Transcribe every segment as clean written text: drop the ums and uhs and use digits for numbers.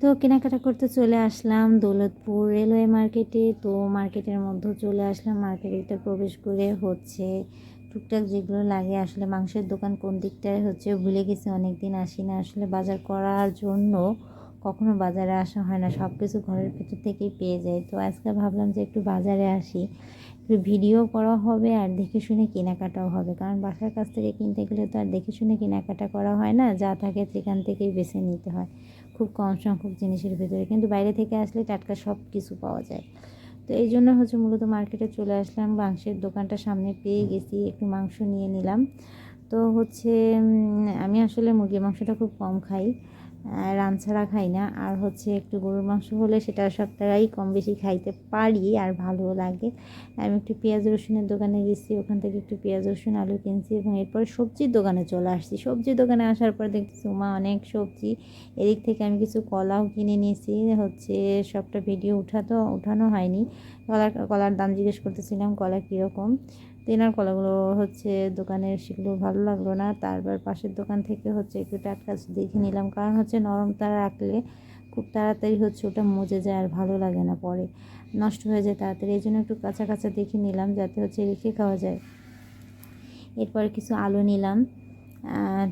তো কেনাকাটা করতে চলে আসলাম দৌলতপুর রেলওয়ে মার্কেটে। তো মার্কেটের মধ্যে চলে আসলাম, মার্কেটে প্রবেশ করে হচ্ছে টুকটাক যেগুলো লাগে, আসলে মাংসের দোকান কোন দিকটায় হচ্ছে ভুলে গেছি, অনেক দিন আসি না, আসলে বাজার করার জন্য কখনো বাজারে আসা হয় না, সব কিছু ঘরের ভিতর থেকেই পেয়ে যায়। তো আজকে ভাবলাম যে একটু বাজারে আসি, একটু ভিডিও করা হবে আর দেখে শুনে কেনাকাটাও হবে, কারণ বাসার কাছ থেকে কিনতে গেলে তো আর দেখে শুনে কেনাকাটা করা হয় না, যা থাকে সেখান থেকেই বেছে নিতে হয় খুব কম সংখ্যক জিনিসের ভিতরে, কিন্তু বাইরে থেকে আসলে টাটকা সব কিছু পাওয়া যায়। তো এই জন্য হচ্ছে মূলত মার্কেটে চলে আসলাম, মাংসের দোকানটা সামনে পেয়ে গেছি, একটু মাংস নিয়ে নিলাম। তো হচ্ছে আমি আসলে মুরগির মাংসটা খুব কম খাই, রান ছাড়া খাই না, আর হচ্ছে একটু গরুর মাংস হলে সেটা সপ্তাহেই কম বেশি খাইতে পারি আর ভালোও লাগে। আমি একটু পেঁয়াজ রসুনের দোকানে গেছি, ওখান থেকে একটু পেঁয়াজ রসুন আলু কিনছি এবং এরপরে সবজির দোকানে চলে আসছি। সবজির দোকানে আসার পর দেখতেছি মা অনেক সবজি, এদিক থেকে আমি কিছু কলাও কিনে নিয়েছি, হচ্ছে সবটা ভিডিও উঠানো হয়নি। কলার দাম জিজ্ঞেস করতেছিলাম কলা কীরকম, তেনার কলাগুলো হচ্ছে দোকানের সেগুলো ভালো লাগলো না, তারপর পাশের দোকান থেকে হচ্ছে একটু টাটকা দেখে নিলাম, কারণ হচ্ছে নরম তারা রাখলে খুব তাড়াতাড়ি হচ্ছে ওটা মজে যায় আর ভালো লাগে না, পরে নষ্ট হয়ে যায় তাড়াতাড়ি, এই জন্য একটু কাঁচা কাঁচা দেখে নিলাম যাতে হচ্ছে রেখে খাওয়া যায়। এরপরে কিছু আলু নিলাম,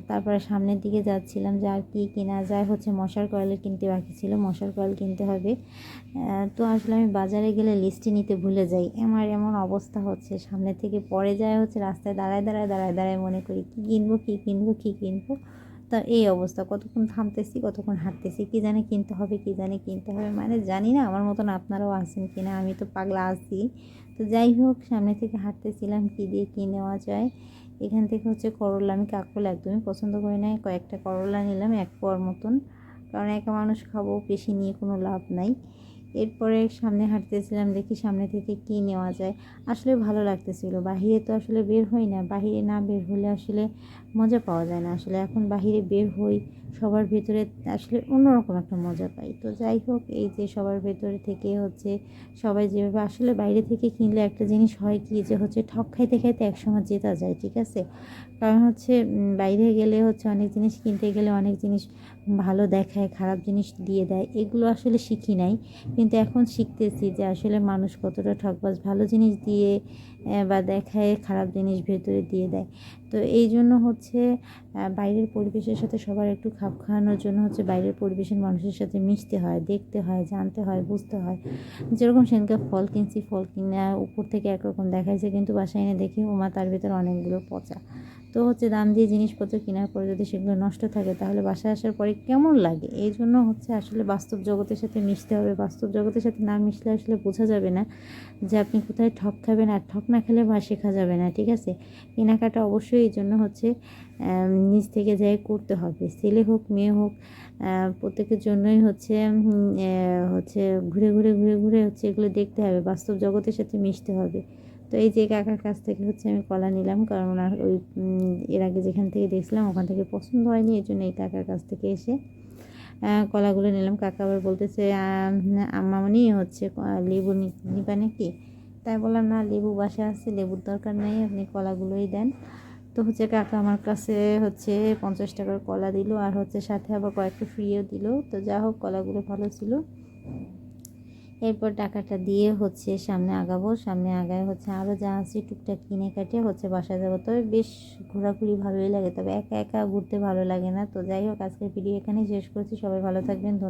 তারপরে সামনের দিকে যাচ্ছিলাম যে আর কি কেনা যায়, হচ্ছে মশার কয়েল কিনতে বাকি ছিল, মশার কয়েল কিনতে হবে। তো আসলে আমি বাজারে গেলে লিস্টে নিতে ভুলে যাই, আমার এমন অবস্থা হচ্ছে, সামনে থেকে পড়ে যায়, হচ্ছে রাস্তায় দাঁড়ায় মনে করি কী কিনবো। তা এই অবস্থা, কতক্ষণ থামতেছি কতক্ষণ হাঁটতেছি, কী জানে কিনতে হবে, মানে জানি না আমার মতন আপনারাও আছেন কিনা, আমি তো পাগলা আছি। তো যাই হোক, সামনে থেকে হাঁটতেছিলাম কী দিয়ে কী নেওয়া যায়। এখান থেকে হচ্ছে করলা, আমি কাঁকরোল একদমই পছন্দ করি না, কয়েকটা করলা নিলাম 1 পোয়ার মতন, কারণ একা মানুষ খাবো, বেশি নিয়ে কোনো লাভ নাই। এরপরে সামনে হাঁটতেছিলাম, দেখি সামনে থেকে কী নেওয়া যায়, আসলে ভালো লাগতেছিল। বাহিরে তো আসলে বের হই না, বাহিরে না বের হলে আসলে মজা পাওয়া যায় না, আসলে এখন বাহিরে বের হই সবার ভেতরে, আসলে অন্যরকম একটা মজা পাই। তো যাই হোক, এই যে সবার ভেতরে থেকে হচ্ছে সবাই যেভাবে, আসলে বাইরে থেকে কিনলে একটা জিনিস হয় কি, যে হচ্ছে ঠক খাইতে খাইতে একসময় জেতা যায়, ঠিক আছে, কারণ হচ্ছে বাইরে গেলে হচ্ছে অনেক জিনিস কিনতে গেলে অনেক জিনিস ভালো দেখায়, খারাপ জিনিস দিয়ে দেয়, এগুলো আসলে শিখি নাই, কিন্তু এখন শিখতেছি যে আসলে মানুষ কতটা ঠকবাজ, ভালো জিনিস দিয়ে বা দেখায়, খারাপ জিনিস ভেতরে দিয়ে দেয়। তো এই জন্য হচ্ছে বাইরের পরিবেশের সাথে সবার একটু খাপ খাওয়ানোর জন্য হচ্ছে বাইরের পরিবেশের মানুষের সাথে মিশতে হয়, দেখতে হয়, জানতে হয়, বুঝতে হয়। যেরকম সেদিনকে ফল কিনছি, ফল কিনে উপর থেকে একরকম দেখাইছে, কিন্তু বাসায় এনে দেখি ওমা তার ভিতরে অনেকগুলো পচা। তো হচ্ছে দাম দিয়ে জিনিসপত্র কেনার পরে যদি সেগুলো নষ্ট থাকে তাহলে বাসায় আসার পরে কেমন লাগে, এই জন্য হচ্ছে আসলে বাস্তব জগতের সাথে মিশতে হবে, বাস্তব জগতের সাথে না মিশলে আসলে বোঝা যাবে না যে আপনি কোথায় ঠক খাবেন, আর ঠক না খেলে বা শেখা যাবে না, ঠিক আছে। কেনাকাটা অবশ্যই এই জন্য হচ্ছে নিজ থেকে যাই করতে হবে, ছেলে হোক মেয়ে হোক, প্রত্যেকের জন্যই হচ্ছে হচ্ছে ঘুরে হচ্ছে এগুলো দেখতে হবে, বাস্তব জগতের সাথে মিশতে হবে। তো এই যে কাকার কাছ থেকে হচ্ছে আমি কলা নিলাম, কারণ ওনার ওই এর আগে যেখান থেকে দেখছিলাম ওখান থেকে পছন্দ হয়নি, এই জন্য এই কাকার কাছ থেকে এসে কলাগুলো নিলাম। কাকা আবার বলতেছে আম্মামনি হচ্ছে লেবু নিবা নাকি, তাই বললাম না, লেবু বাসায় আছে, লেবুর দরকার নেই, আপনি কলাগুলোই দেন। তো হচ্ছে কাকা আমার কাছে হচ্ছে 50 টাকার কলা দিল, আর হচ্ছে সাথে আবার কয়েকটা ফ্রিও দিল। তো যা হোক, কলাগুলো ভালো ছিল। এরপর টাকাটা দিয়ে হচ্ছে সামনে আগাবো, সামনে আগায় হচ্ছে আরও যা আছে টুকটাক কিনে কাটে হচ্ছে বাসায় যাবো। তবে বেশ ঘোরাঘুরি ভালোই লাগে, তবে একা একা ঘুরতে ভালো লাগে না। তো যাই হোক, আজকের ভিডিও এখানেই শেষ করছি, সবাই ভালো থাকবেন, ধন্যবাদ।